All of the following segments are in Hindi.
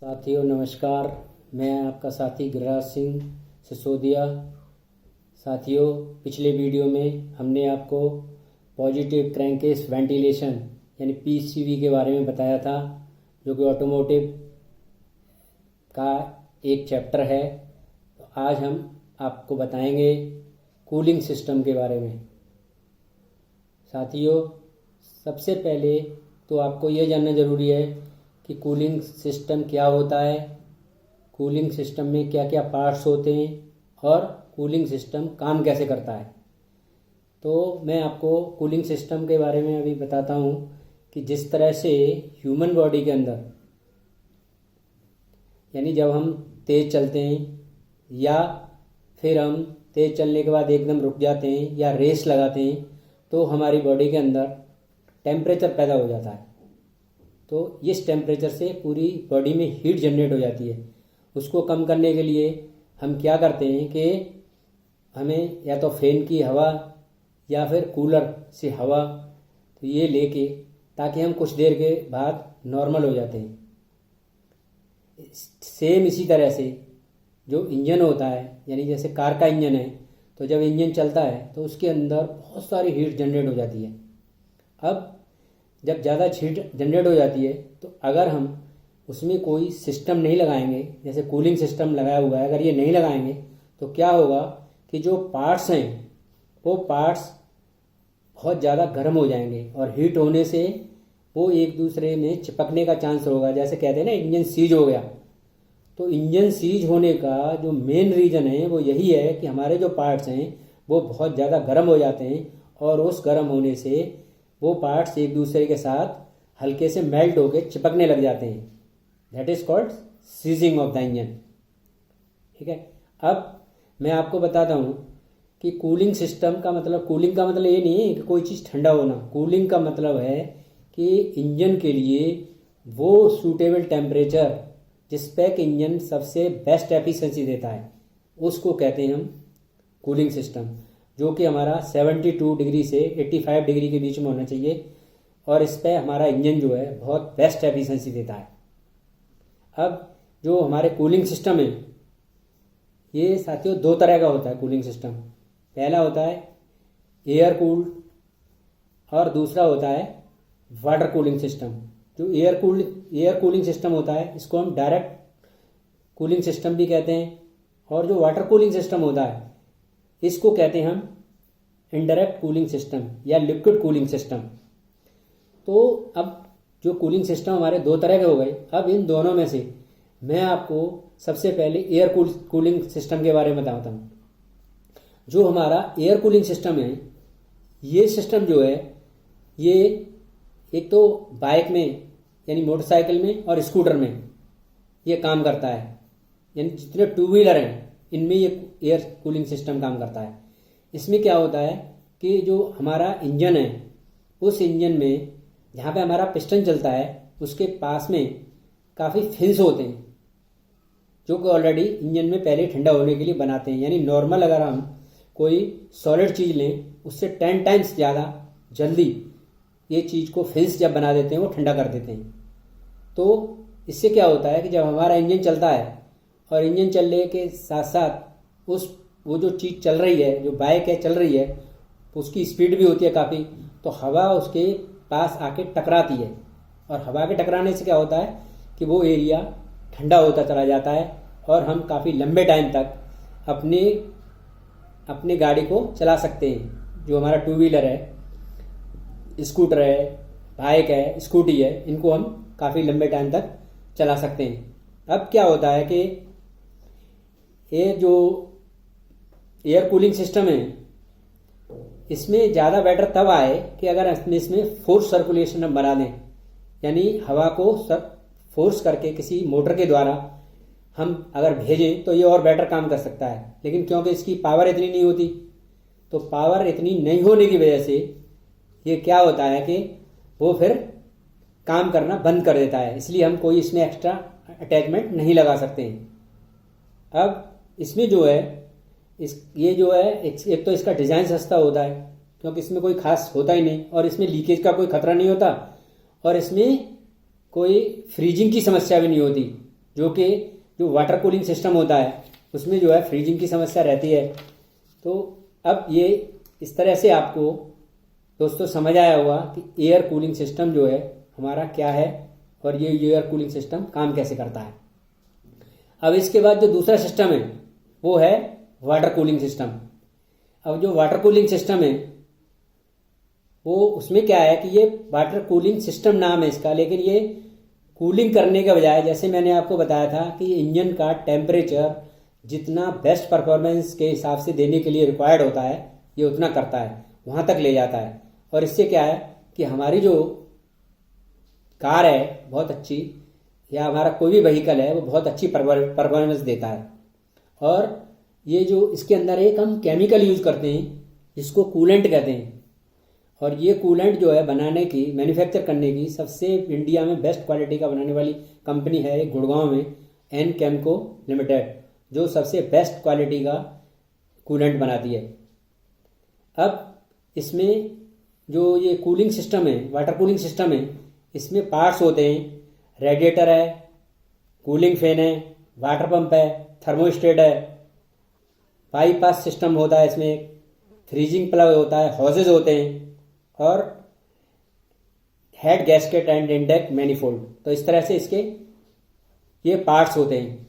साथियों नमस्कार। मैं आपका साथी गिरिराज सिंह सिसोदिया। साथियों, पिछले वीडियो में हमने आपको पॉजिटिव क्रैंकेस वेंटिलेशन यानी पीसीवी के बारे में बताया था, जो कि ऑटोमोटिव का एक चैप्टर है। तो आज हम आपको बताएंगे कूलिंग सिस्टम के बारे में। साथियों, सबसे पहले तो आपको यह जानना ज़रूरी है कि कूलिंग सिस्टम क्या होता है, कूलिंग सिस्टम में क्या क्या पार्ट्स होते हैं और कूलिंग सिस्टम काम कैसे करता है। तो मैं आपको कूलिंग सिस्टम के बारे में अभी बताता हूँ कि जिस तरह से ह्यूमन बॉडी के अंदर, यानी जब हम तेज़ चलते हैं या फिर हम तेज़ चलने के बाद एकदम रुक जाते हैं या रेस लगाते हैं, तो हमारी बॉडी के अंदर टेम्परेचर पैदा हो जाता है। तो इस टेम्परेचर से पूरी बॉडी में हीट जनरेट हो जाती है। उसको कम करने के लिए हम क्या करते हैं कि हमें या तो फैन की हवा या फिर कूलर से हवा तो ये लेके, ताकि हम कुछ देर के बाद नॉर्मल हो जाते हैं। सेम इसी तरह से जो इंजन होता है, यानी जैसे कार का इंजन है, तो जब इंजन चलता है तो उसके अंदर बहुत सारी हीट जनरेट हो जाती है। अब जब ज़्यादा हीट जनरेट हो जाती है तो अगर हम उसमें कोई सिस्टम नहीं लगाएंगे, जैसे कूलिंग सिस्टम लगाया हुआ है, अगर ये नहीं लगाएंगे तो क्या होगा कि जो पार्ट्स हैं वो पार्ट्स बहुत ज़्यादा गर्म हो जाएंगे और हीट होने से वो एक दूसरे में चिपकने का चांस होगा। जैसे कहते हैं ना, इंजन सीज हो गया। तो इंजन सीज होने का जो मेन रीज़न है वो यही है कि हमारे जो पार्ट्स हैं वो बहुत ज़्यादा गर्म हो जाते हैं और उस गर्म होने से वो पार्ट्स एक दूसरे के साथ हल्के से मेल्ट होकर चिपकने लग जाते हैं। That is called seizing of the engine. ठीक है। अब मैं आपको बताता हूँ कि कूलिंग सिस्टम का मतलब, कूलिंग का मतलब ये नहीं है कि कोई चीज़ ठंडा होना। कूलिंग का मतलब है कि इंजन के लिए वो सूटेबल टेम्परेचर जिस पे कि इंजन सबसे बेस्ट एफिशिएंसी देता है, उसको कहते हैं हम कूलिंग सिस्टम, जो कि हमारा 72 डिग्री से 85 डिग्री के बीच में होना चाहिए। और इस पर हमारा इंजन जो है बहुत बेस्ट एफिशिएंसी देता है। अब जो हमारे कूलिंग सिस्टम है, ये साथियों दो तरह का होता है कूलिंग सिस्टम। पहला होता है एयर कूल्ड और दूसरा होता है वाटर कूलिंग सिस्टम। जो एयर कूलिंग सिस्टम होता है, इसको हम डायरेक्ट कूलिंग सिस्टम भी कहते हैं। और जो वाटर कूलिंग सिस्टम होता है, इसको कहते हैं हम इनडायरेक्ट कूलिंग सिस्टम या लिक्विड कूलिंग सिस्टम। तो अब जो कूलिंग सिस्टम हमारे दो तरह के हो गए। अब इन दोनों में से मैं आपको सबसे पहले एयर कूलिंग सिस्टम के बारे में बताता हूँ। जो हमारा एयर कूलिंग सिस्टम है, ये सिस्टम जो है ये एक तो बाइक में यानी मोटरसाइकिल में और स्कूटर में ये काम करता है। यानी जितने टू व्हीलर हैं इनमें ये एयर कूलिंग सिस्टम काम करता है। इसमें क्या होता है कि जो हमारा इंजन है, उस इंजन में जहाँ पे हमारा पिस्टन चलता है उसके पास में काफ़ी फिन्स होते हैं, जो कि ऑलरेडी इंजन में पहले ठंडा होने के लिए बनाते हैं। यानी नॉर्मल अगर हम कोई सॉलिड चीज़ लें, उससे 10 टाइम्स ज़्यादा जल्दी ये चीज़ को फिन्स जब बना देते हैं, वो ठंडा कर देते हैं। तो इससे क्या होता है कि जब हमारा इंजन चलता है और इंजन चलने के साथ साथ वो जो चीज़ चल रही है, जो बाइक है चल रही है, उसकी स्पीड भी होती है काफ़ी, तो हवा उसके पास आके टकराती है। और हवा के टकराने से क्या होता है कि वो एरिया ठंडा होता चला जाता है और हम काफ़ी लंबे टाइम तक अपने गाड़ी को चला सकते हैं। जो हमारा टू व्हीलर है, स्कूटर है, बाइक है, स्कूटी है, इनको हम काफ़ी लंबे टाइम तक चला सकते हैं। अब क्या होता है कि ये जो एयर कूलिंग सिस्टम है, इसमें ज़्यादा बेटर तब आए कि अगर इसमें फोर्स सर्कुलेशन हम बना दें, यानी हवा को फोर्स करके किसी मोटर के द्वारा हम अगर भेजें तो ये और बेटर काम कर सकता है। लेकिन क्योंकि इसकी पावर इतनी नहीं होती, तो पावर इतनी नहीं होने की वजह से ये क्या होता है कि वो फिर काम करना बंद कर देता है। इसलिए हम कोई इसमें एक्स्ट्रा अटैचमेंट नहीं लगा सकते हैं। अब इसमें जो है ये जो है एक तो इसका डिज़ाइन सस्ता होता है, क्योंकि इसमें कोई खास होता ही नहीं और इसमें लीकेज का कोई खतरा नहीं होता और इसमें कोई फ्रीजिंग की समस्या भी नहीं होती। जो वाटर कूलिंग सिस्टम होता है उसमें जो है फ्रीजिंग की समस्या रहती है। तो अब ये इस तरह से आपको दोस्तों समझ आया होगा कि एयर कूलिंग सिस्टम जो है हमारा क्या है और ये एयर कूलिंग सिस्टम काम कैसे करता है। अब इसके बाद जो दूसरा सिस्टम है वो है वाटर कूलिंग सिस्टम। अब जो वाटर कूलिंग सिस्टम है वो उसमें क्या है कि ये वाटर कूलिंग सिस्टम नाम है इसका, लेकिन ये कूलिंग करने के बजाय जैसे मैंने आपको बताया था कि इंजन का टेम्परेचर जितना बेस्ट परफॉर्मेंस के हिसाब से देने के लिए रिक्वायर्ड होता है ये उतना करता है, वहाँ तक ले जाता है। और इससे क्या है कि हमारी जो कार है बहुत अच्छी, या हमारा कोई भी व्हीकल है वो बहुत अच्छी परफॉर्मेंस देता है। और ये जो इसके अंदर एक हम केमिकल यूज करते हैं जिसको कूलेंट कहते हैं, और ये कूलेंट जो है बनाने की, मैन्युफैक्चर करने की सबसे इंडिया में बेस्ट क्वालिटी का बनाने वाली कंपनी है एक गुड़गांव में एन केमको लिमिटेड, जो सबसे बेस्ट क्वालिटी का कूलेंट बनाती है। अब इसमें जो ये कूलिंग सिस्टम है, वाटर कूलिंग सिस्टम है, इसमें पार्ट्स होते हैं, रेडिएटर है, कूलिंग फैन है, वाटर पंप है, थर्मोस्टेट है, बाईपास सिस्टम होता है, इसमें फ्रीजिंग प्लग होता है, हॉजेज होते हैं और हेड गैस्केट एंड इंडेक मैनिफोल्ड। तो इस तरह से इसके ये पार्ट्स होते हैं।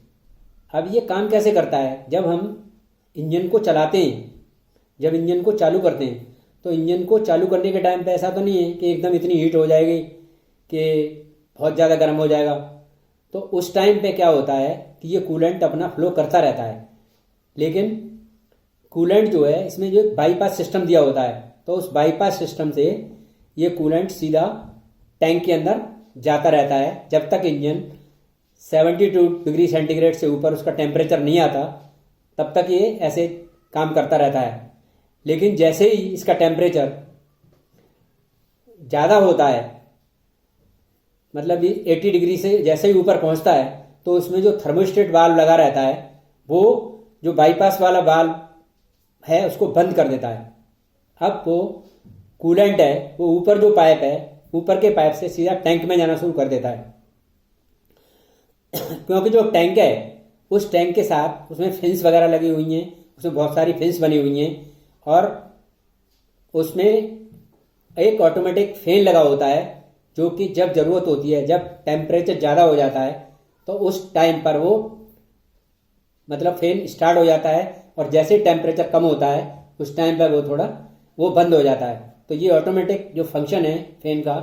अब ये काम कैसे करता है, जब हम इंजन को चलाते हैं, जब इंजन को चालू करते हैं तो इंजन को चालू करने के टाइम पे ऐसा तो नहीं है कि एकदम इतनी हीट हो जाएगी कि बहुत ज़्यादा गर्म हो जाएगा। तो उस टाइम पे क्या होता है कि ये कूलेंट अपना फ्लो करता रहता है, लेकिन कूलेंट जो है इसमें जो एक बाईपास सिस्टम दिया होता है, तो उस बाईपास सिस्टम से ये कूलेंट सीधा टैंक के अंदर जाता रहता है जब तक इंजन 72 डिग्री सेंटीग्रेड से ऊपर उसका टेम्परेचर नहीं आता, तब तक ये ऐसे काम करता रहता है। लेकिन जैसे ही इसका टेम्परेचर ज़्यादा होता है, मतलब 80 डिग्री से जैसे ही ऊपर पहुंचता है, तो उसमें जो थर्मोस्टेट वाल्व लगा रहता है वो जो बाईपास वाला वाल्व है उसको बंद कर देता है। अब वो कूलेंट है वो ऊपर जो पाइप है, ऊपर के पाइप से सीधा टैंक में जाना शुरू कर देता है क्योंकि जो टैंक है उस टैंक के साथ उसमें फिन्स वगैरह लगी हुई हैं, उसमें बहुत सारी फिन्स बनी हुई हैं और उसमें एक ऑटोमेटिक फैन लगा होता है जो कि जब ज़रूरत होती है, जब टेम्परेचर ज़्यादा हो जाता है तो उस टाइम पर वो मतलब फैन स्टार्ट हो जाता है, और जैसे टेम्परेचर कम होता है उस टाइम पर वो बंद हो जाता है। तो ये ऑटोमेटिक जो फंक्शन है फैन का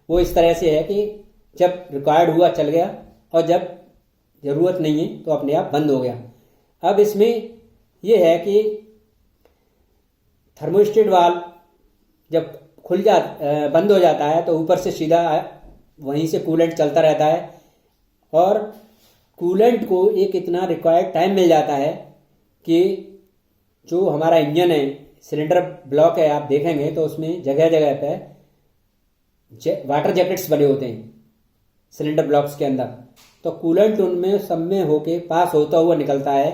वो इस तरह से है कि जब रिक्वायर्ड हुआ चल गया और जब ज़रूरत नहीं है तो अपने आप बंद हो गया। अब इसमें ये है कि थर्मोस्टेट वाल्व जब बंद हो जाता है तो ऊपर से सीधा वहीं से कूलेंट चलता रहता है, और कूलेंट को एक इतना रिक्वायर्ड टाइम मिल जाता है कि जो हमारा इंजन है, सिलेंडर ब्लॉक है, आप देखेंगे तो उसमें जगह जगह पे वाटर जैकेट्स बने होते हैं सिलेंडर ब्लॉक्स के अंदर। तो कूलेंट उनमें सब में होके पास होता हुआ निकलता है।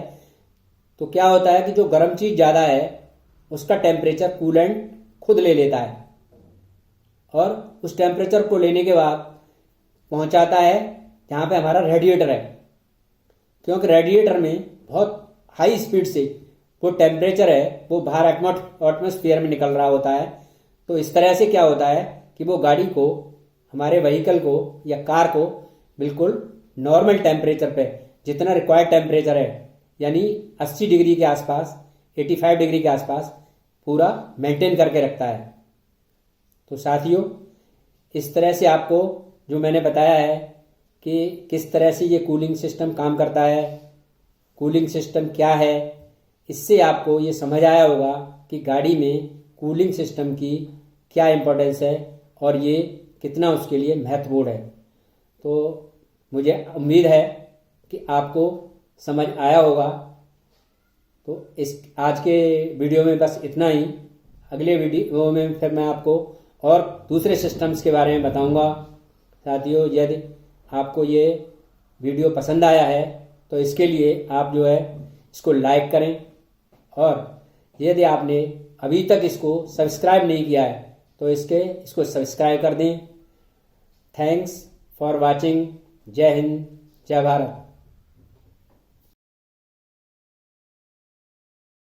तो क्या होता है कि जो गर्म चीज़ ज़्यादा है उसका टेम्परेचर कूलेंट खुद ले लेता है, और उस टेम्परेचर को लेने के बाद पहुंचाता है जहाँ पे हमारा रेडिएटर है, क्योंकि रेडिएटर में बहुत हाई स्पीड से वो टेम्परेचर है वो बाहर एटमॉस्फेयर में निकल रहा होता है। तो इस तरह से क्या होता है कि वो गाड़ी को, हमारे व्हीकल को या कार को बिल्कुल नॉर्मल टेम्परेचर पे, जितना रिक्वायर्ड टेम्परेचर है यानी 80 डिग्री के आसपास, 85 डिग्री के आसपास पूरा मेंटेन करके रखता है। तो साथियों, इस तरह से आपको जो मैंने बताया है कि किस तरह से ये कूलिंग सिस्टम काम करता है, कूलिंग सिस्टम क्या है, इससे आपको ये समझ आया होगा कि गाड़ी में कूलिंग सिस्टम की क्या इम्पोर्टेंस है और ये कितना उसके लिए महत्वपूर्ण है। तो मुझे उम्मीद है कि आपको समझ आया होगा। तो इस आज के वीडियो में बस इतना ही। अगले वीडियो में फिर मैं आपको और दूसरे सिस्टम्स के बारे में बताऊंगा। साथियों, यदि आपको ये वीडियो पसंद आया है तो इसके लिए आप जो है इसको लाइक करें, और यदि आपने अभी तक इसको सब्सक्राइब नहीं किया है तो इसको सब्सक्राइब कर दें। Thanks for watching. जय हिंद, जय भारत।